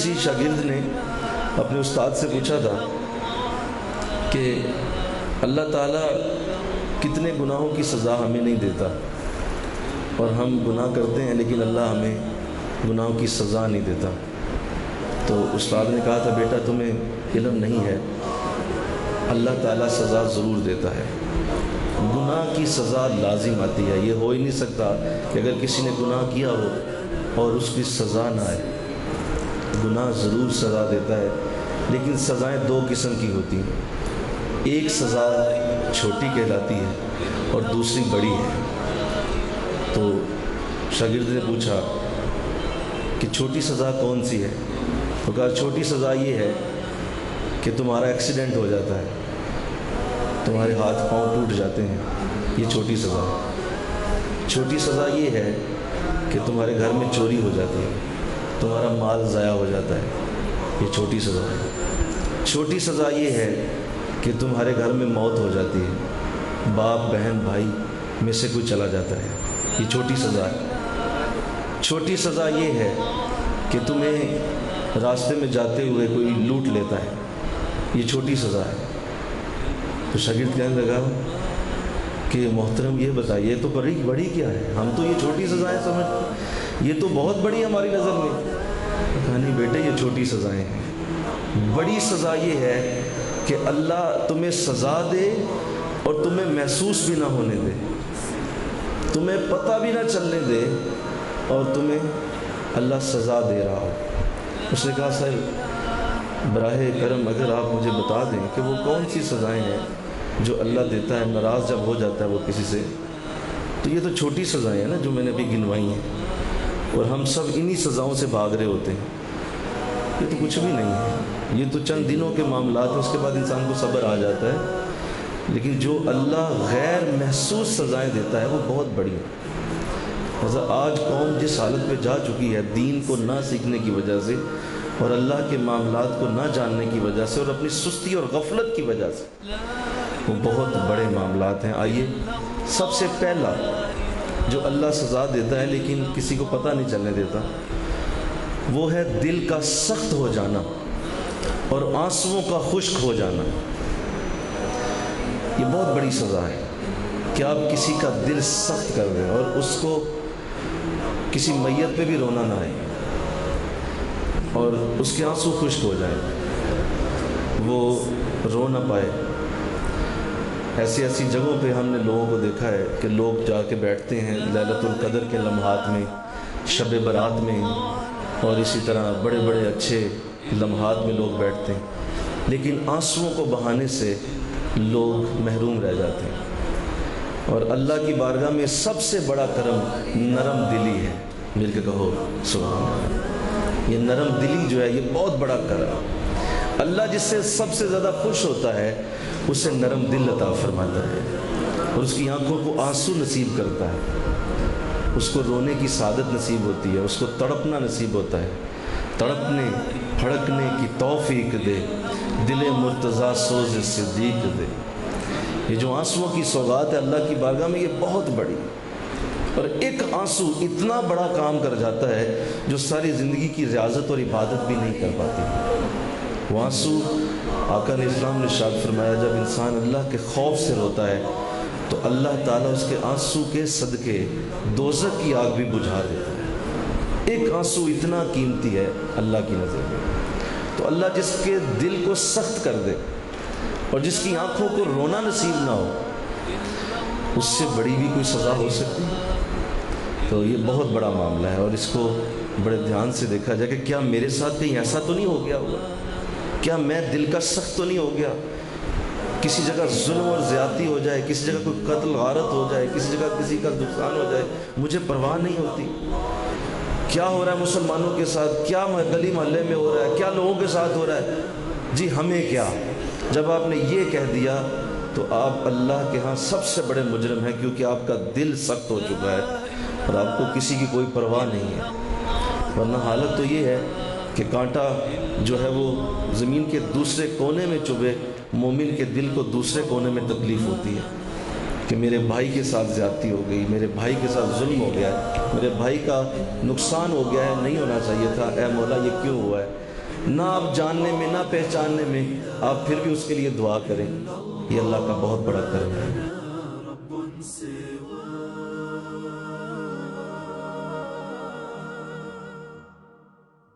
کسی شاگرد نے اپنے استاد سے پوچھا تھا کہ اللہ تعالیٰ کتنے گناہوں کی سزا ہمیں نہیں دیتا، اور ہم گناہ کرتے ہیں لیکن اللہ ہمیں گناہوں کی سزا نہیں دیتا۔ تو استاد نے کہا تھا بیٹا تمہیں علم نہیں ہے، اللہ تعالیٰ سزا ضرور دیتا ہے، گناہ کی سزا لازم آتی ہے۔ یہ ہو ہی نہیں سکتا کہ اگر کسی نے گناہ کیا ہو اور اس کی سزا نہ آئے۔ گناہ ضرور سزا دیتا ہے، لیکن سزائیں دو قسم کی ہوتی ہیں، ایک سزا چھوٹی کہلاتی ہے اور دوسری بڑی ہے۔ تو شاگرد نے پوچھا کہ چھوٹی سزا کون سی ہے؟ تو کہا چھوٹی سزا یہ ہے کہ تمہارا ایکسیڈنٹ ہو جاتا ہے، تمہارے ہاتھ پاؤں ٹوٹ جاتے ہیں، یہ چھوٹی سزا ہے۔ چھوٹی سزا یہ ہے کہ تمہارے گھر میں چوری ہو جاتی ہے، تمہارا مال ضائع ہو جاتا ہے، یہ چھوٹی سزا ہے۔ چھوٹی سزا یہ ہے کہ تمہارے گھر میں موت ہو جاتی ہے، باپ بہن بھائی میں سے کوئی چلا جاتا ہے، یہ چھوٹی سزا ہے۔ چھوٹی سزا یہ ہے کہ تمہیں راستے میں جاتے ہوئے کوئی لوٹ لیتا ہے، یہ چھوٹی سزا ہے۔ تو شاگرد کہنے لگا کہ محترم یہ بتائیے تو بڑی کیا ہے؟ ہم تو یہ چھوٹی سزائیں سمجھتے، یہ تو بہت بڑی ہے ہماری نظر میں۔ کہا نہیں بیٹے یہ چھوٹی سزائیں ہیں، بڑی سزا یہ ہے کہ اللہ تمہیں سزا دے اور تمہیں محسوس بھی نہ ہونے دے، تمہیں پتہ بھی نہ چلنے دے، اور تمہیں اللہ سزا دے رہا ہو۔ اس نے کہا سر براہ کرم اگر آپ مجھے بتا دیں کہ وہ کون سی سزائیں ہیں جو اللہ دیتا ہے ناراض جب ہو جاتا ہے وہ کسی سے، تو یہ تو چھوٹی سزائیں ہیں نا جو میں نے ابھی گنوائی ہیں، اور ہم سب انہی سزاؤں سے بھاگ رہے ہوتے ہیں۔ یہ تو کچھ بھی نہیں ہے، یہ تو چند دنوں کے معاملات ہیں، اس کے بعد انسان کو صبر آ جاتا ہے، لیکن جو اللہ غیر محسوس سزائیں دیتا ہے وہ بہت بڑی ہیں۔ آج قوم جس حالت پہ جا چکی ہے دین کو نہ سیکھنے کی وجہ سے اور اللہ کے معاملات کو نہ جاننے کی وجہ سے اور اپنی سستی اور غفلت کی وجہ سے، وہ بہت بڑے معاملات ہیں۔ آئیے سب سے پہلا جو اللہ سزا دیتا ہے لیکن کسی کو پتہ نہیں چلنے دیتا، وہ ہے دل کا سخت ہو جانا اور آنسوؤں کا خشک ہو جانا۔ یہ بہت بڑی سزا ہے کہ آپ کسی کا دل سخت کر دیں اور اس کو کسی میت پہ بھی رونا نہ آئے اور اس کے آنسو خشک ہو جائیں، وہ رو نہ پائے۔ ایسی جگہوں پہ ہم نے لوگوں کو دیکھا ہے کہ لوگ جا کے بیٹھتے ہیں لیلۃ القدر کے لمحات میں، شب برات میں، اور اسی طرح بڑے بڑے اچھے لمحات میں لوگ بیٹھتے ہیں، لیکن آنسوؤں کو بہانے سے لوگ محروم رہ جاتے ہیں۔ اور اللہ کی بارگاہ میں سب سے بڑا کرم نرم دلی ہے، مل کے کہو سبحان اللہ۔ یہ نرم دلی جو ہے یہ بہت بڑا کرم، اللہ جس سے سب سے زیادہ خوش ہوتا ہے اسے نرم دل عطا فرماتا ہے، اور اس کی آنکھوں کو آنسو نصیب کرتا ہے، اس کو رونے کی سعادت نصیب ہوتی ہے، اس کو تڑپنا نصیب ہوتا ہے۔ تڑپنے پھڑکنے کی توفیق دے، دل مرتضیٰ سوز صدیق دے۔ یہ جو آنسوؤں کی سوغات ہے اللہ کی بارگاہ میں یہ بہت بڑی، اور ایک آنسو اتنا بڑا کام کر جاتا ہے جو ساری زندگی کی ریاضت اور عبادت بھی نہیں کر پاتی۔ وہ آنسو آقا علیہ السلام نے ارشاد فرمایا جب انسان اللہ کے خوف سے روتا ہے تو اللہ تعالیٰ اس کے آنسو کے صدقے دوزخ کی آگ بھی بجھا دیتا ہے۔ ایک آنسو اتنا قیمتی ہے اللہ کی نظر میں۔ تو اللہ جس کے دل کو سخت کر دے اور جس کی آنکھوں کو رونا نصیب نہ ہو، اس سے بڑی بھی کوئی سزا ہو سکتی ہے؟ تو یہ بہت بڑا معاملہ ہے، اور اس کو بڑے دھیان سے دیکھا جائے کہ کیا میرے ساتھ کہیں ایسا تو نہیں ہو گیا ہوگا، کیا میں دل کا سخت تو نہیں ہو گیا، کسی جگہ ظلم اور زیادتی ہو جائے، کسی جگہ کوئی قتل غارت ہو جائے، کسی جگہ کسی کا نقصان ہو جائے، مجھے پرواہ نہیں ہوتی۔ کیا ہو رہا ہے مسلمانوں کے ساتھ، کیا گلی محلے میں ہو رہا ہے، کیا لوگوں کے ساتھ ہو رہا ہے، جی ہمیں کیا۔ جب آپ نے یہ کہہ دیا تو آپ اللہ کے ہاں سب سے بڑے مجرم ہیں، کیونکہ آپ کا دل سخت ہو چکا ہے اور آپ کو کسی کی کوئی پرواہ نہیں ہے۔ ورنہ حالت تو یہ ہے کہ کانٹا جو ہے وہ زمین کے دوسرے کونے میں چبھے، مومن کے دل کو دوسرے کونے میں تکلیف ہوتی ہے کہ میرے بھائی کے ساتھ زیادتی ہو گئی، میرے بھائی کے ساتھ ظلم ہو گیا ہے، میرے بھائی کا نقصان ہو گیا ہے، نہیں ہونا چاہیے تھا، اے مولا یہ کیوں ہوا ہے۔ نہ آپ جاننے میں نہ پہچاننے میں، آپ پھر بھی اس کے لیے دعا کریں، یہ اللہ کا بہت بڑا کرم ہے۔